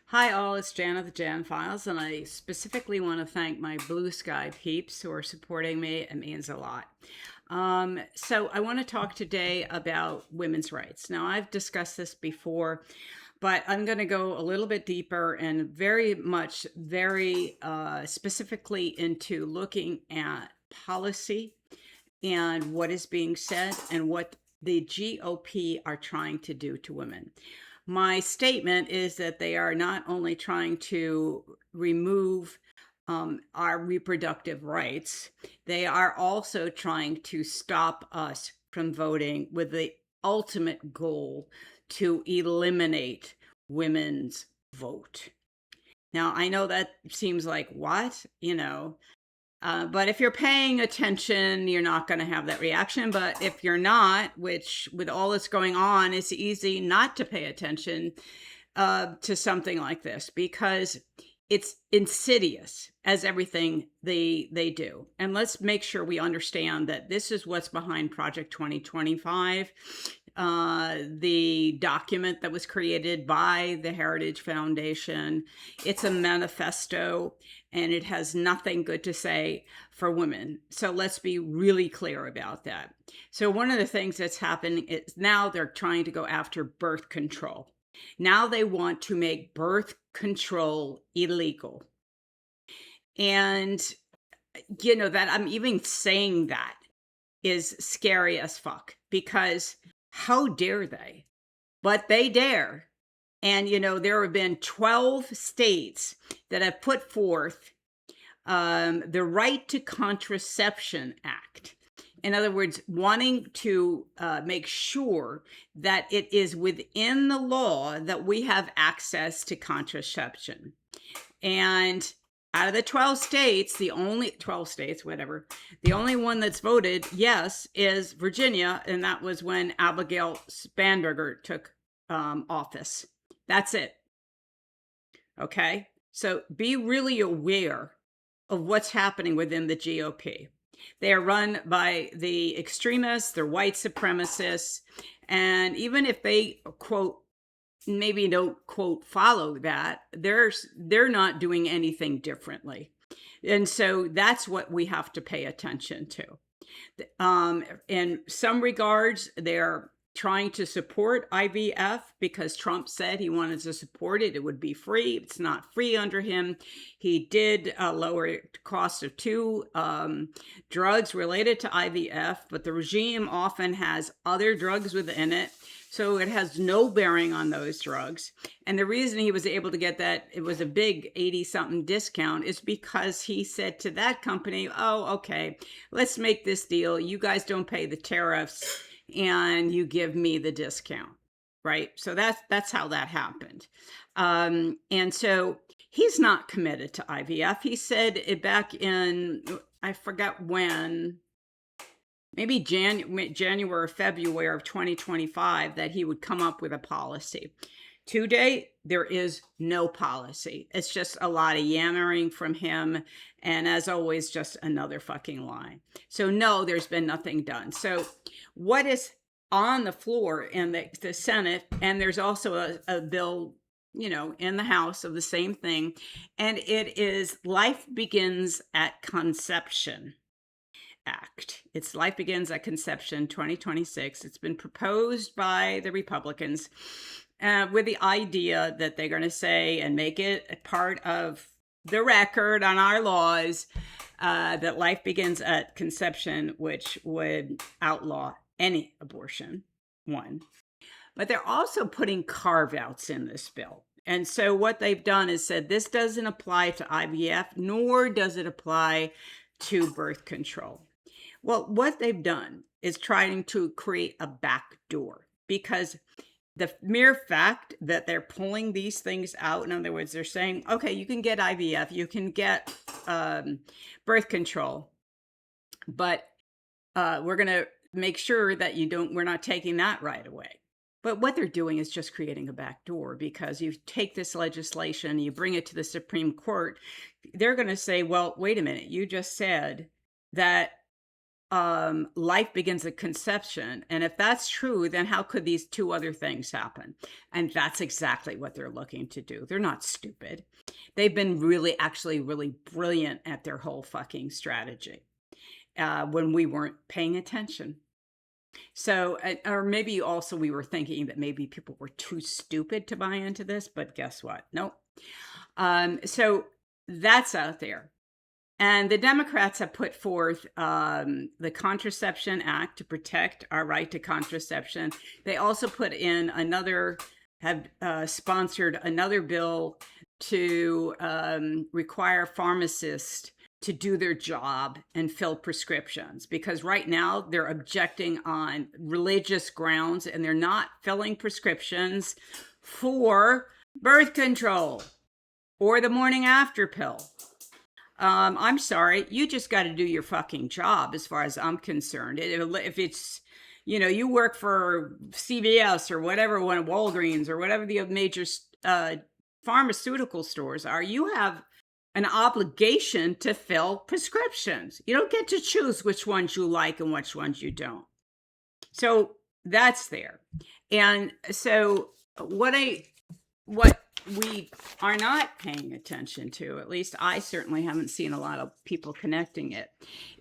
Hi all, it's Jan of the Jan Files, and I specifically want to thank my Blue Sky peeps who are supporting me. It means a lot. So I want to talk today about women's rights. Now, I've discussed this before, but I'm going to go a little bit deeper and very specifically into looking at policy and what is being said and what the GOP are trying to do to women. My statement is that they are not only trying to remove our reproductive rights, they are also trying to stop us from voting with the ultimate goal to eliminate women's vote. Now, I know that seems like what? But if you're paying attention, you're not going to have that reaction. But if you're not, which with all that's going on, it's easy not to pay attention to something like this because it's insidious as everything they do. And let's make sure we understand that this is what's behind Project 2025. The document that was created by the Heritage Foundation. It's a manifesto and it has nothing good to say for women. So let's be really clear about that. So one of the things that's happening is now they're trying to go after birth control. Now they want to make birth control illegal. And that I'm even saying that is scary as fuck because how dare they? But they dare. And, there have been 12 states that have put forth the Right to Contraception Act. In other words, wanting to make sure that it is within the law that we have access to contraception. And out of the 12 states, the only 12 states, whatever, the only one that's voted yes is Virginia. And that was when Abigail Spanberger took office. That's it. Okay. So be really aware of what's happening within the GOP. They are run by the extremists, they're white supremacists. And even if they, quote, maybe don't, quote, follow that, they're not doing anything differently. And so that's what we have to pay attention to. In some regards, they're trying to support IVF because Trump said he wanted to support it. It would be free. It's not free under him. He did lower the cost of two drugs related to IVF, but the regime often has other drugs within it. So it has no bearing on those drugs. And the reason he was able to get that, it was a big 80-something discount, is because he said to that company, oh, okay, let's make this deal. You guys don't pay the tariffs and you give me the discount, right? So that's how that happened. And so he's not committed to IVF. He said it back in, I forgot when, maybe January or February of 2025, that he would come up with a policy. To date, there is no policy. It's just a lot of yammering from him. And as always, just another fucking lie. So no, there's been nothing done. So what is on the floor in the Senate, and there's also a bill, in the House of the same thing. And it is Life Begins at Conception Act. It's Life Begins at Conception 2026. It's been proposed by the Republicans with the idea that they're going to say and make it a part of the record on our laws that life begins at conception, which would outlaw any abortion, one. But they're also putting carve-outs in this bill. And so what they've done is said this doesn't apply to IVF, nor does it apply to birth control. Well, what they've done is trying to create a backdoor, because the mere fact that they're pulling these things out, in other words, they're saying, okay, you can get IVF, you can get birth control, but we're going to make sure that we're not taking that right away. But what they're doing is just creating a backdoor, because you take this legislation, you bring it to the Supreme Court, they're going to say, well, wait a minute, you just said that life begins at conception. And if that's true, then how could these two other things happen? And that's exactly what they're looking to do. They're not stupid. They've been actually really brilliant at their whole fucking strategy when we weren't paying attention. So, or maybe also we were thinking that maybe people were too stupid to buy into this, but guess what? Nope. So that's out there. And the Democrats have put forth the Contraception Act to protect our right to contraception. They also put in have sponsored another bill to require pharmacists to do their job and fill prescriptions, because right now they're objecting on religious grounds and they're not filling prescriptions for birth control or the morning after pill. I'm sorry, you just got to do your fucking job as far as I'm concerned. If it's, you work for CVS or whatever, one of Walgreens or whatever the major pharmaceutical stores are, you have an obligation to fill prescriptions. You don't get to choose which ones you like and which ones you don't. So that's there. And so what we are not paying attention to, at least I certainly haven't seen a lot of people connecting it,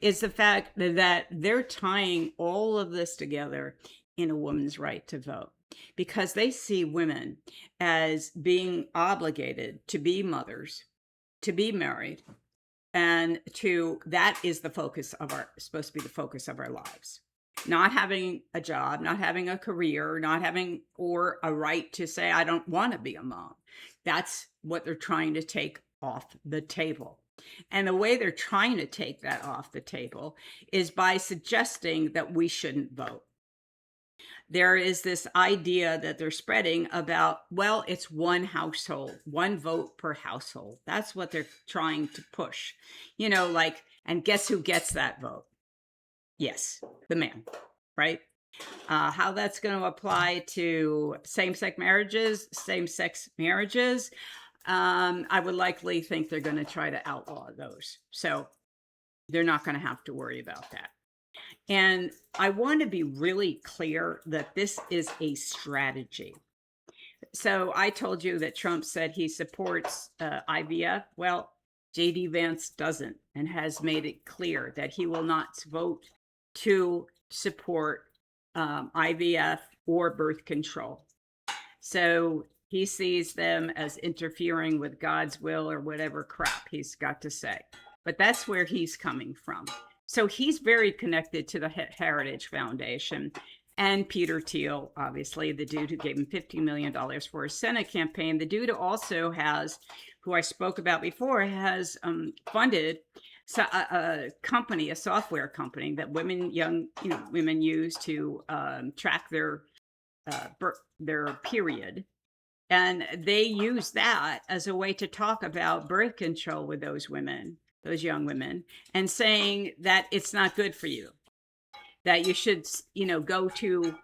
is the fact that they're tying all of this together in a woman's right to vote, because they see women as being obligated to be mothers, to be married, and that is supposed to be the focus of our lives. Not having a job, not having a career, or a right to say, I don't want to be a mom. That's what they're trying to take off the table. And the way they're trying to take that off the table is by suggesting that we shouldn't vote. There is this idea that they're spreading about, well, it's one household, one vote per household. That's what they're trying to push. And guess who gets that vote? Yes, the man, right? How that's going to apply to same-sex marriages, I would likely think they're going to try to outlaw those. So they're not going to have to worry about that. And I want to be really clear that this is a strategy. So I told you that Trump said he supports IVF. Well, J.D. Vance doesn't, and has made it clear that he will not vote to support IVF or birth control. So he sees them as interfering with God's will or whatever crap he's got to say. But that's where he's coming from. So he's very connected to the Heritage Foundation and Peter Thiel, obviously, the dude who gave him $50 million for his Senate campaign. The dude also has, who I spoke about before, has funded a company, a software company that women use to track their period. And they use that as a way to talk about birth control with those young women, and saying that it's not good for you, that you should, go to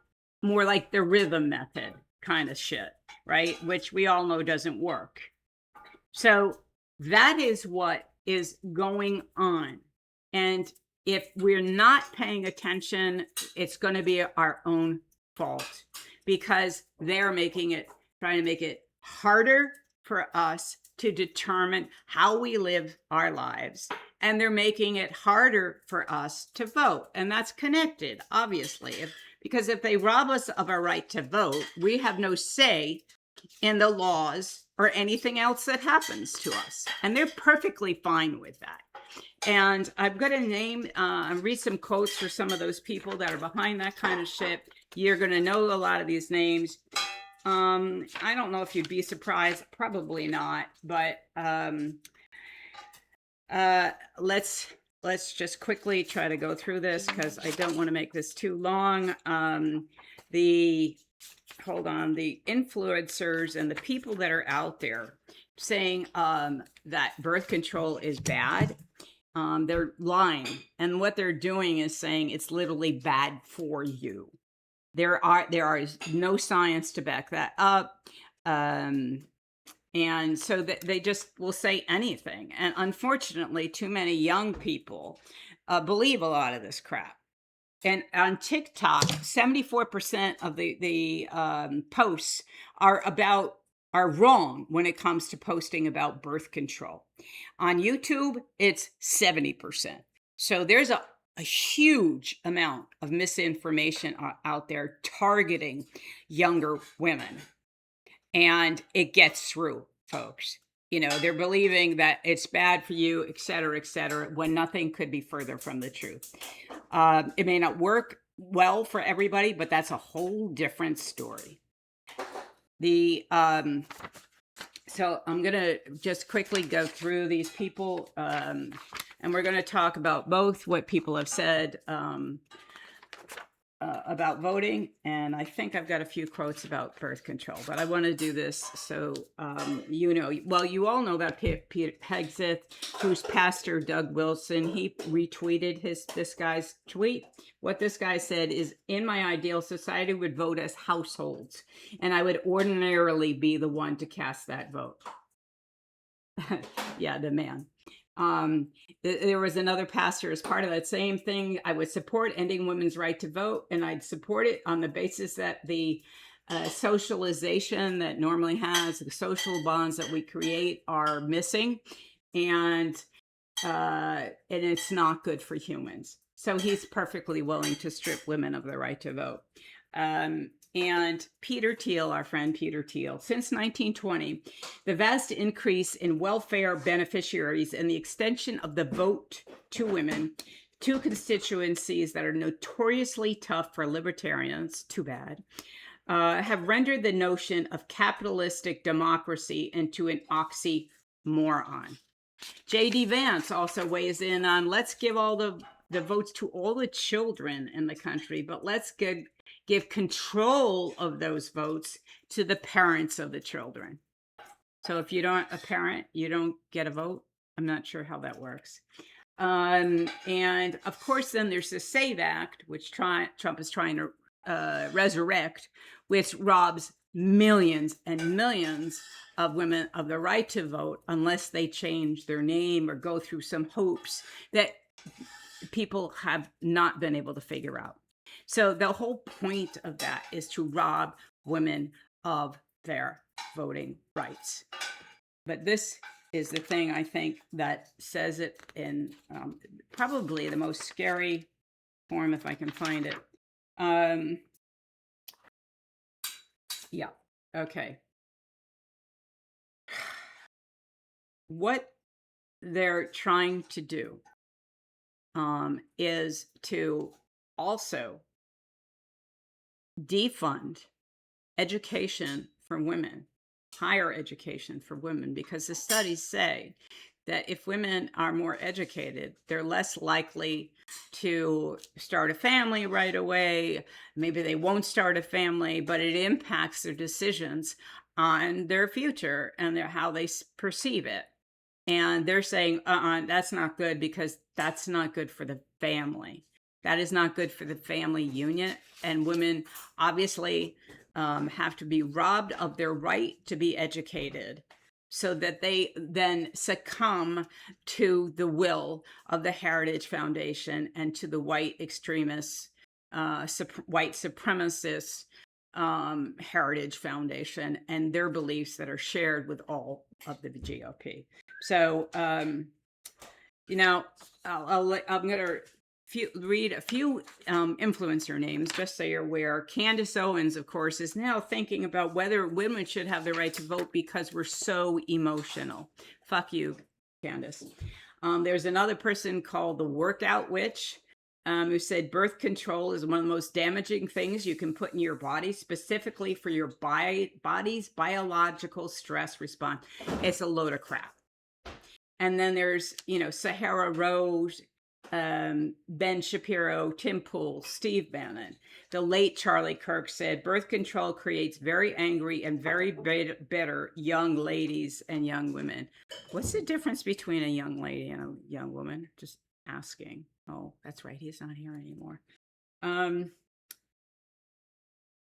more like the rhythm method kind of shit, right? Which we all know doesn't work. So that is what is going on. And if we're not paying attention, it's going to be our own fault, because they're trying to make it harder for us to determine how we live our lives. And they're making it harder for us to vote. And that's connected, obviously, because if they rob us of our right to vote, we have no say in the laws or anything else that happens to us. And they're perfectly fine with that. And I'm going to read some quotes for some of those people that are behind that kind of shit. You're going to know a lot of these names. I don't know if you'd be surprised, probably not, but let's just quickly try to go through this, because I don't want to make this too long. The influencers and the people that are out there saying that birth control is bad, they're lying. And what they're doing is saying it's literally bad for you. There is no science to back that up. And so that they just will say anything. And unfortunately, too many young people believe a lot of this crap. And on TikTok, 74% of the posts are wrong when it comes to posting about birth control. On YouTube, it's 70%. So there's a huge amount of misinformation out there targeting younger women, and it gets through, folks. They're believing that it's bad for you, et cetera, when nothing could be further from the truth. It may not work well for everybody, but that's a whole different story. So I'm going to just quickly go through these people, and we're going to talk about both what people have said about voting, and I think I've got a few quotes about birth control, but I want to do this so you all know about Peter Hegseth, who's Pastor Doug Wilson. He retweeted this guy's tweet. What this guy said is, in my ideal society would vote as households, and I would ordinarily be the one to cast that vote. Yeah, the man. There was another pastor as part of that same thing. I would support ending women's right to vote, and I'd support it on the basis that the socialization that normally has the social bonds that we create are missing, and it's not good for humans. So he's perfectly willing to strip women of the right to vote. And Peter Thiel, our friend Peter Thiel, since 1920, the vast increase in welfare beneficiaries and the extension of the vote to women, two constituencies that are notoriously tough for libertarians, too bad, have rendered the notion of capitalistic democracy into an oxymoron. J.D. Vance also weighs in on, let's give all the votes to all the children in the country, but let's give control of those votes to the parents of the children. So if you don't a parent, you don't get a vote. I'm not sure how that works. And of course, then there's the SAVE Act, which Trump is trying to resurrect, which robs millions and millions of women of the right to vote unless they change their name or go through some hoops that people have not been able to figure out. So the whole point of that is to rob women of their voting rights. But this is the thing, I think, that says it in probably the most scary form, if I can find it. Yeah, okay. What they're trying to do is to also defund education for women, higher education for women, because the studies say that if women are more educated, they're less likely to start a family right away. Maybe they won't start a family, but it impacts their decisions on their future and how they perceive it. And they're saying, that's not good, because that's not good for the family. That is not good for the family union. And women obviously have to be robbed of their right to be educated, so that they then succumb to the will of the Heritage Foundation and to the white extremists, white supremacists, Heritage Foundation, and their beliefs that are shared with all of the GOP. So, I'm going to read a few influencer names, just so you're aware. Candace Owens, of course, is now thinking about whether women should have the right to vote because we're so emotional. Fuck you, Candace. There's another person called the Workout Witch, who said birth control is one of the most damaging things you can put in your body, specifically for your body's biological stress response. It's a load of crap. And then there's, Sahara Rose, Ben Shapiro, Tim Pool, Steve Bannon. The late Charlie Kirk said, birth control creates very angry and very bitter young ladies and young women. What's the difference between a young lady and a young woman? Just asking. Oh, that's right. He's not here anymore.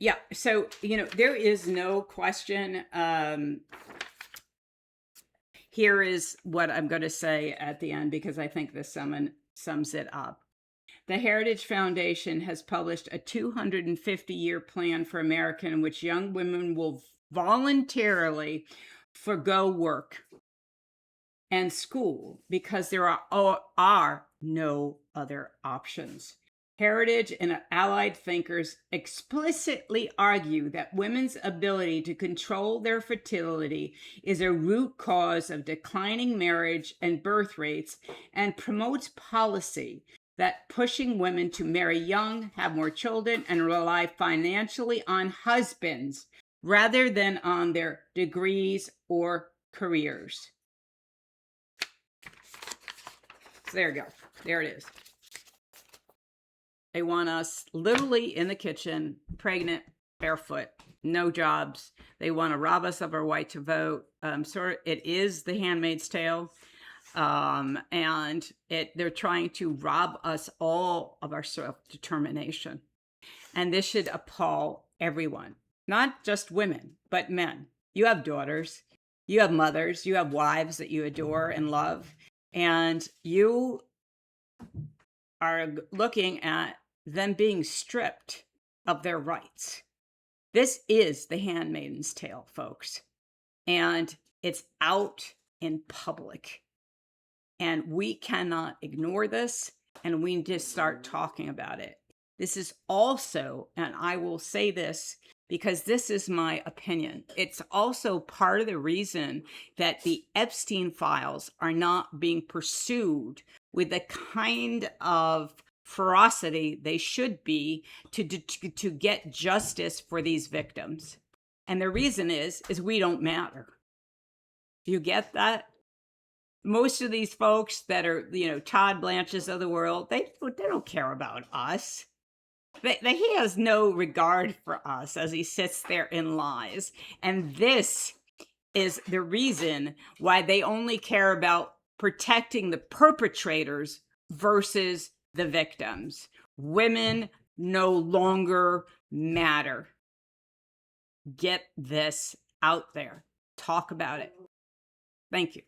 Yeah. So, there is no question here is what I'm going to say at the end, because I think this sums it up. The Heritage Foundation has published a 250-year plan for America in which young women will voluntarily forgo work and school because there are no other options. Heritage and allied thinkers explicitly argue that women's ability to control their fertility is a root cause of declining marriage and birth rates, and promotes policy that pushing women to marry young, have more children, and rely financially on husbands rather than on their degrees or careers. So there you go. There it is. They want us literally in the kitchen, pregnant, barefoot, no jobs. They want to rob us of our right to vote. It is the Handmaid's Tale. And they're trying to rob us all of our self-determination. And this should appall everyone, not just women, but men. You have daughters, you have mothers, you have wives that you adore and love, and you are looking at them being stripped of their rights. This is the Handmaid's Tale, folks, and it's out in public. And we cannot ignore this, and we need to start talking about it. This is also, and I will say this because this is my opinion, it's also part of the reason that the Epstein files are not being pursued with the kind of ferocity they should be to get justice for these victims. And the reason is we don't matter. Do you get that? Most of these folks that are, Todd Blanches of the world, they don't care about us. He has no regard for us as he sits there and lies. And this is the reason why they only care about protecting the perpetrators versus the victims. Women no longer matter. Get this out there. Talk about it. Thank you.